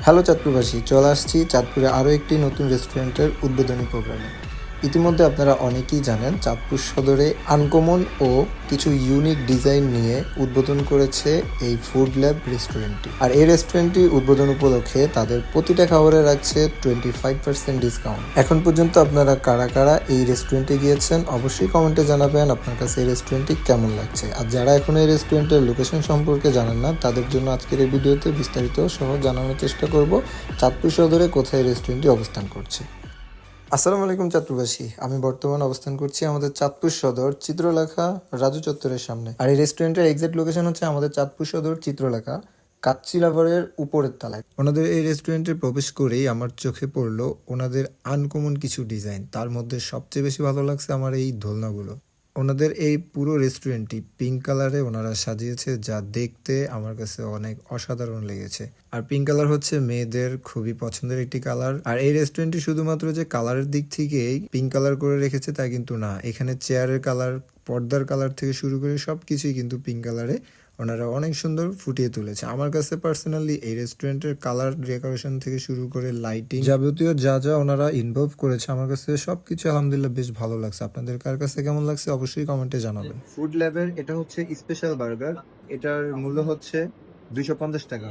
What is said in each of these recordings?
Hello চাঁদপুরবাসী, চলে আসছি চাঁদপুরে আরও একটি নতুন রেস্টুরেন্টের উদ্বোধনী প্রোগ্রামে। ইতিমধ্যে আপনারা অনেকেই জানেন চাঁদপুর সদরে আনকমন ও কিছু ইউনিক ডিজাইন নিয়ে উদ্বোধন করেছে এই ফুড ল্যাব রেস্টুরেন্টটি। আর এই রেস্টুরেন্টটি উদ্বোধন উপলক্ষে তাদের প্রতিটা খাবারে রাখছে 25% ডিসকাউন্ট। এখন পর্যন্ত আপনারা কারা কারা এই রেস্টুরেন্টে গিয়েছেন অবশ্যই কমেন্টে জানাবেন আপনার কাছে এই রেস্টুরেন্টটি কেমন লাগছে। আর যারা এখন এই রেস্টুরেন্টের লোকেশন সম্পর্কে জানেন না তাদের জন্য আজকের এই ভিডিওতে বিস্তারিত সহ জানানোর চেষ্টা করব চাঁদপুর সদরে কোথায় রেস্টুরেন্টটি অবস্থান করছে। আসসালামু আলাইকুম চাঁদপুরবাসী, আমি বর্তমান অবস্থান করছি আমাদের চাঁদপুর সদর চিত্রলেখা রাজু চত্বরের সামনে। আর এই রেস্টুরেন্টের এক্সাক্ট লোকেশন হচ্ছে আমাদের চাঁদপুর সদর চিত্রলেখা কাচ্চিলাভারের উপরের তলায়। ওনাদের এই রেস্টুরেন্টে প্রবেশ করেই আমার চোখে পড়লো ওনাদের আনকমন কিছু ডিজাইন। তার মধ্যে সবচেয়ে বেশি ভালো লাগছে আমার এই দোলনাগুলো। ওনাদের এই পুরো রেস্টুরেন্টটি পিঙ্ক কালারে ওনারা সাজিয়েছে, যা দেখতে আমার কাছে অনেক অসাধারণ লেগেছে। আর পিঙ্ক কালার হচ্ছে মেয়েদের খুবই পছন্দের একটি কালার। আর এই রেস্টুরেন্টটি শুধুমাত্র যে কালারের দিক থেকেই পিঙ্ক কালার করে রেখেছে তা কিন্তু না, এখানে চেয়ারের কালার, পর্দার কালার থেকে শুরু করে সবকিছুই কিন্তু পিঙ্ক কালারে ওনারা অনেক সুন্দর ফুটিয়ে তুলেছে। আমার কাছে পার্সোনালি এই রেস্টুরেন্টের কালার ডেকোরেশন থেকে শুরু করে লাইটিং যাবতীয় যা যা ওনারা ইনভলভ করেছে আমার কাছে সবকিছু আলহামদুলিল্লাহ বেশ ভালো লাগছে। আপনাদের কার কাছে কেমন লাগছে অবশ্যই কমেন্টে জানাবেন। ফুড ল্যাবের এটা হচ্ছে স্পেশাল বার্গার, এটার মূল্য হচ্ছে 250 টাকা।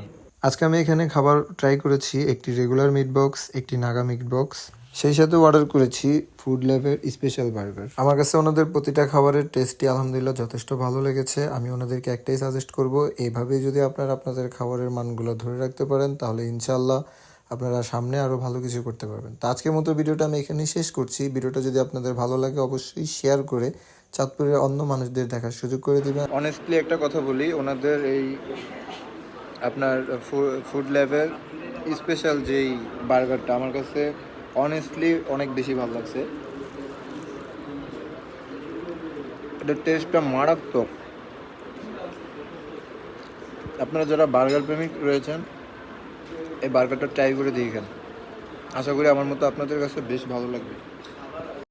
আজকে আমি এখানে খাবার ট্রাই করেছি, একটি রেগুলার মিট বক্স, একটি নাগা মিট বক্স, সেই সাথে অর্ডার করেছি ফুড ল্যাবের স্পেশাল বার্গার। আমার কাছে ওনাদের প্রতিটা খাবারের টেস্টই আলহামদুলিল্লাহ যথেষ্ট ভালো লেগেছে। আমি ওনাদেরকে একটাই সাজেস্ট করব, এইভাবেই যদি আপনারা আপনাদের খাবারের মানগুলো ধরে রাখতে পারেন তাহলে ইনশাল্লাহ আপনারা সামনে আরও ভালো কিছু করতে পারবেন। তো আজকের মতো ভিডিওটা আমি এখানেই শেষ করছি। ভিডিওটা যদি আপনাদের ভালো লাগে অবশ্যই শেয়ার করে চাঁদপুরের অন্য মানুষদের দেখার সুযোগ করে দিবেন। অনেস্টলি একটা কথা বলি, ওনাদের এই আপনার ফুড ল্যাবের স্পেশাল যেই বার্গারটা আমার কাছে অনেস্টলি অনেক বেশি ভালো লাগছে। এটার টেস্টটা মারাত্মক। আপনারা যারা বার্গার প্রেমিক রয়েছেন এই বার্গারটা ট্রাই করে দেখেন, আশা করি আমার মতো আপনাদের কাছে বেশ ভালো লাগবে।